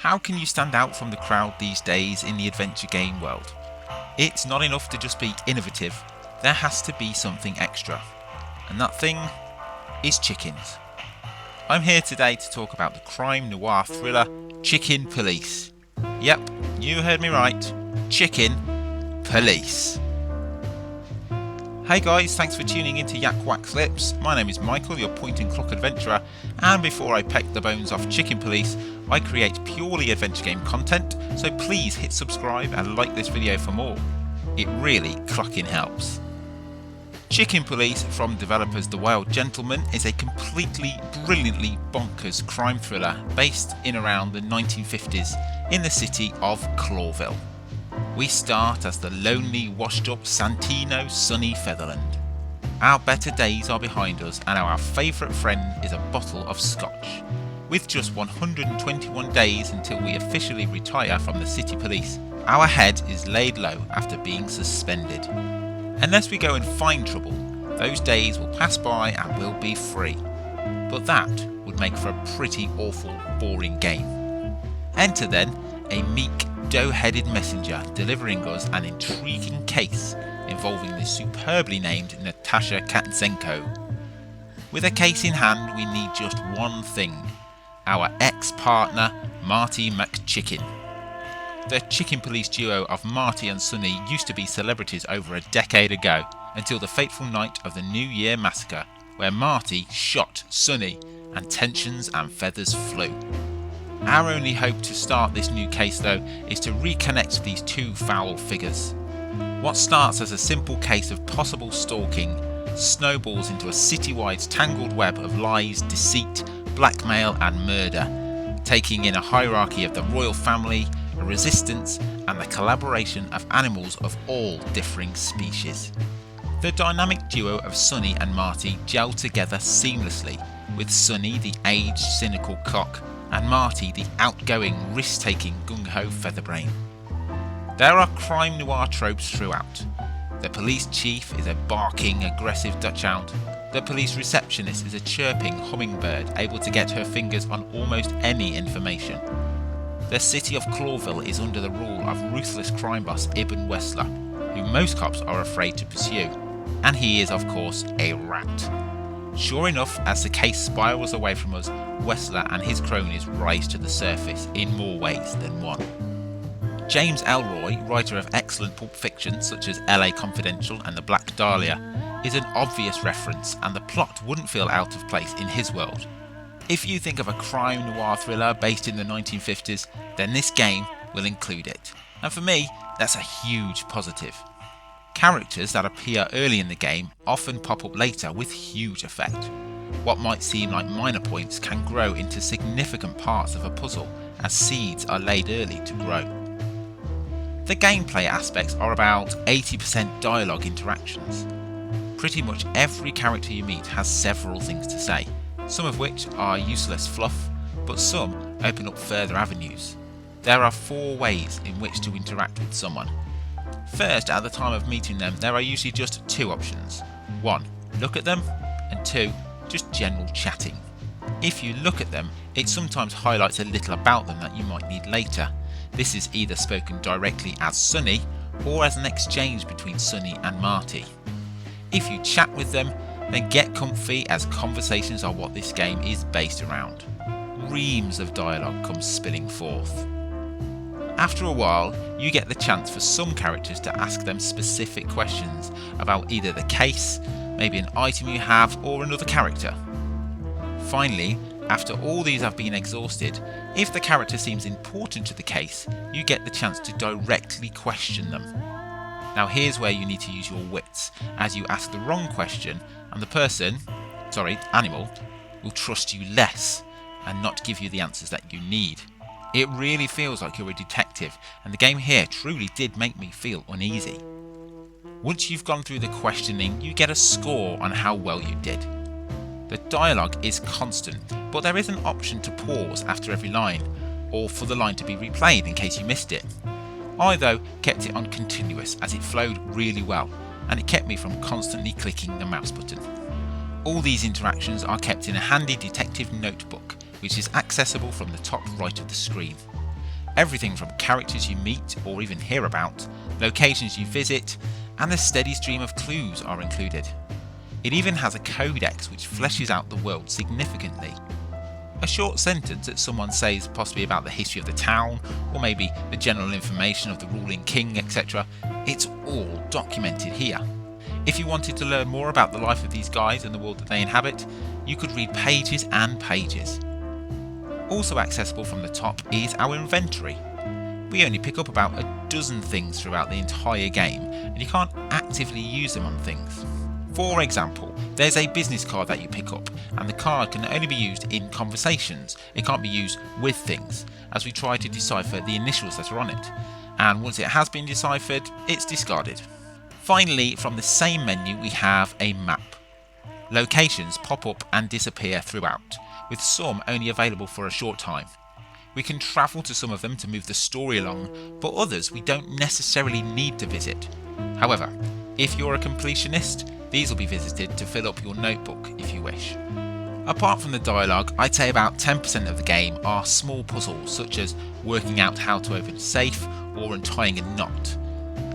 How can you stand out from the crowd these days in the adventure game world? It's not enough to just be innovative, there has to be something extra. And that thing is chickens. I'm here today to talk about the crime noir thriller Chicken Police. Yep, you heard me right. Chicken Police. Hey guys, thanks for tuning into YakWaxLips. My name is Michael, your point and click adventurer, and before I peck the bones off Chicken Police, I create purely adventure game content, so please hit subscribe and like this video for more. It really clocking helps. Chicken Police from developers The Wild Gentleman is a completely brilliantly bonkers crime thriller based in around the 1950s in the city of Clawville. We start as the lonely, washed-up Santino sunny Featherland. Our better days are behind us and our favourite friend is a bottle of scotch. With just 121 days until we officially retire from the city police, our head is laid low after being suspended. Unless we go and find trouble, those days will pass by and we'll be free. But that would make for a pretty awful, boring game. Enter then a meek, dough-headed messenger delivering us an intriguing case involving the superbly named Natasha Katzenko. With a case in hand, we need just one thing: our ex-partner, Marty McChicken. The Chicken Police duo of Marty and Sonny used to be celebrities over a decade ago, until the fateful night of the New Year massacre, where Marty shot Sonny and tensions and feathers flew. Our only hope to start this new case though is to reconnect these two foul figures. What starts as a simple case of possible stalking snowballs into a citywide tangled web of lies, deceit, blackmail and murder, taking in a hierarchy of the royal family, a resistance and the collaboration of animals of all differing species. The dynamic duo of Sonny and Marty gel together seamlessly, with Sonny the aged cynical cock and Marty the outgoing risk-taking gung-ho featherbrain. There are crime noir tropes throughout. The police chief is a barking, aggressive Dachshund. The police receptionist is a chirping hummingbird able to get her fingers on almost any information. The city of Clawville is under the rule of ruthless crime boss Ibn Wessler, who most cops are afraid to pursue, and he is of course a rat. Sure enough, as the case spirals away from us, Wessler and his cronies rise to the surface in more ways than one. James Ellroy, writer of excellent pulp fiction such as LA Confidential and The Black Dahlia, is an obvious reference and the plot wouldn't feel out of place in his world. If you think of a crime noir thriller based in the 1950s, then this game will include it. And for me, that's a huge positive. Characters that appear early in the game often pop up later with huge effect. What might seem like minor points can grow into significant parts of a puzzle as seeds are laid early to grow. The gameplay aspects are about 80% dialogue interactions. Pretty much every character you meet has several things to say, some of which are useless fluff, but some open up further avenues. There are 4 ways in which to interact with someone. First, at the time of meeting them, there are usually just 2 options. 1. Look at them, and 2. Just general chatting. If you look at them, it sometimes highlights a little about them that you might need later. This is either spoken directly as Sonny, or as an exchange between Sonny and Marty. If you chat with them, then get comfy, as conversations are what this game is based around. Reams of dialogue comes spilling forth. After a while, you get the chance for some characters to ask them specific questions about either the case, maybe an item you have, or another character. Finally, after all these have been exhausted, if the character seems important to the case, you get the chance to directly question them. Now here's where you need to use your wits, as you ask the wrong question and the animal, will trust you less and not give you the answers that you need. It really feels like you're a detective, and the game here truly did make me feel uneasy. Once you've gone through the questioning, you get a score on how well you did. The dialogue is constant, but there is an option to pause after every line, or for the line to be replayed in case you missed it. I though kept it on continuous as it flowed really well, and it kept me from constantly clicking the mouse button. All these interactions are kept in a handy detective notebook, which is accessible from the top right of the screen. everything from characters you meet or even hear about, locations you visit, and a steady stream of clues are included. It even has a codex which fleshes out the world significantly. A short sentence that someone says possibly about the history of the town, or maybe the general information of the ruling king, etc. It's all documented here. If you wanted to learn more about the life of these guys and the world that they inhabit, you could read pages and pages. Also accessible from the top is our inventory. We only pick up about a dozen things throughout the entire game, and you can't actively use them on things. For example, there's a business card that you pick up, and the card can only be used in conversations. It can't be used with things, as we try to decipher the initials that are on it, and once it has been deciphered, it's discarded. Finally, from the same menu we have a map. Locations pop up and disappear throughout, with some only available for a short time. We can travel to some of them to move the story along, but others we don't necessarily need to visit. However, if you're a completionist, these will be visited to fill up your notebook if you wish. Apart from the dialogue, I'd say about 10% of the game are small puzzles, such as working out how to open a safe or untying a knot.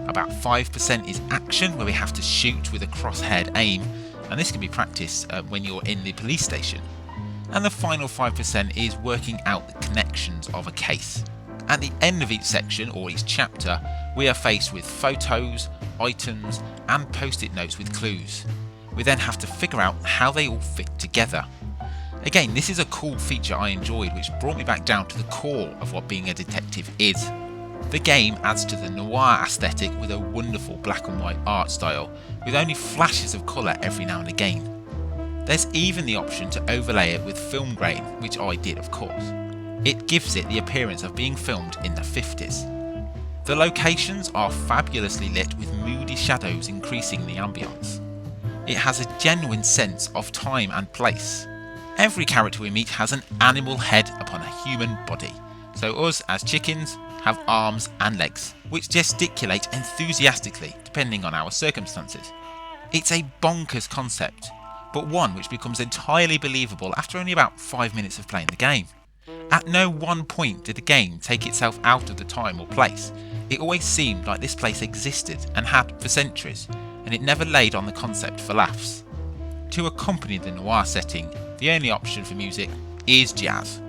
About 5% is action, where we have to shoot with a crosshair aim, and this can be practiced when you're in the police station. And the final 5% is working out the connections of a case. At the end of each section or each chapter, we are faced with photos, items and post-it notes with clues. We then have to figure out how they all fit together. Again, this is a cool feature I enjoyed, which brought me back down to the core of what being a detective is. The game adds to the noir aesthetic with a wonderful black and white art style, with only flashes of colour every now and again. There's even the option to overlay it with film grain, which I did of course. It gives it the appearance of being filmed in the 50s. The locations are fabulously lit with moody shadows increasing the ambience. It has a genuine sense of time and place. Every character we meet has an animal head upon a human body, so us as chickens have arms and legs, which gesticulate enthusiastically depending on our circumstances. It's a bonkers concept, but one which becomes entirely believable after only about 5 minutes of playing the game. At no one point did the game take itself out of the time or place. It always seemed like this place existed and had for centuries, and it never laid on the concept for laughs. To accompany the noir setting, the only option for music is jazz.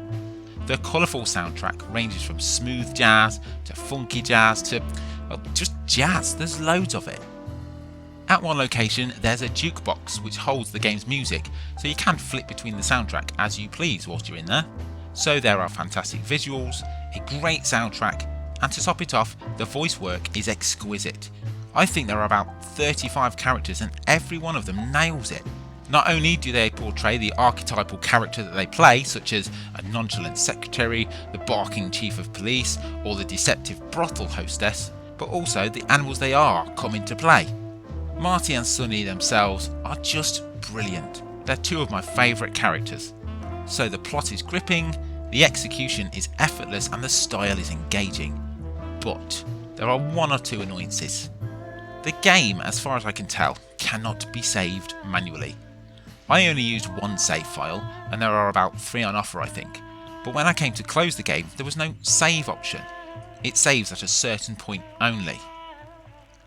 The colourful soundtrack ranges from smooth jazz to funky jazz to, well, just jazz. There's loads of it. At one location there's a jukebox which holds the game's music, so you can flip between the soundtrack as you please whilst you're in there. So there are fantastic visuals, a great soundtrack, and to top it off, the voice work is exquisite. I think there are about 35 characters and every one of them nails it. Not only do they portray the archetypal character that they play, such as a nonchalant secretary, the barking chief of police, or the deceptive brothel hostess, but also the animals they are come into play. Marty and Sunny themselves are just brilliant. They're two of my favourite characters. So the plot is gripping, the execution is effortless and the style is engaging. But there are one or two annoyances. The game, as far as I can tell, cannot be saved manually. I only used one save file, and there are about 3 on offer I think, but when I came to close the game there was no save option. It saves at a certain point only.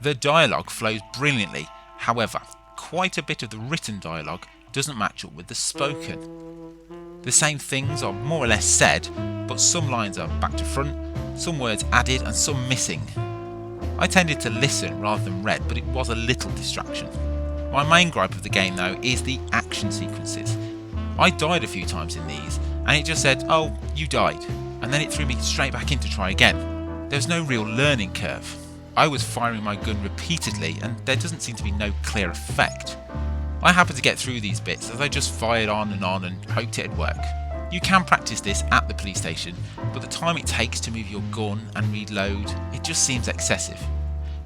The dialogue flows brilliantly, however, quite a bit of the written dialogue doesn't match up with the spoken. The same things are more or less said, but some lines are back to front, some words added and some missing. I tended to listen rather than read, but it was a little distraction. My main gripe of the game though is the action sequences. I died a few times in these and it just said, oh, you died, and then it threw me straight back in to try again. There's no real learning curve. I was firing my gun repeatedly and there doesn't seem to be no clear effect. I happened to get through these bits as I just fired on and hoped it'd work. You can practice this at the police station, but the time it takes to move your gun and reload, it just seems excessive.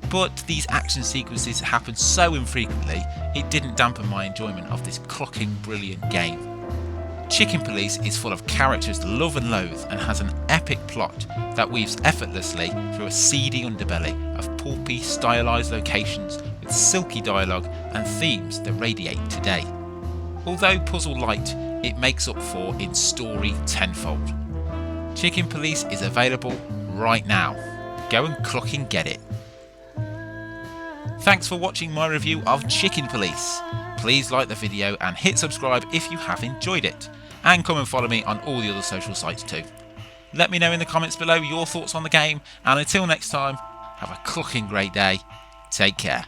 But these action sequences happen so infrequently, it didn't dampen my enjoyment of this clocking brilliant game. Chicken Police is full of characters to love and loathe and has an epic plot that weaves effortlessly through a seedy underbelly of pulpy, stylised locations with silky dialogue and themes that radiate today. Although puzzle light, it makes up for in story tenfold. Chicken Police is available right now. Go and cluck and get it. Thanks for watching my review of Chicken Police. Please like the video and hit subscribe if you have enjoyed it. And come and follow me on all the other social sites too. Let me know in the comments below your thoughts on the game, and until next time, have a clucking great day. Take care.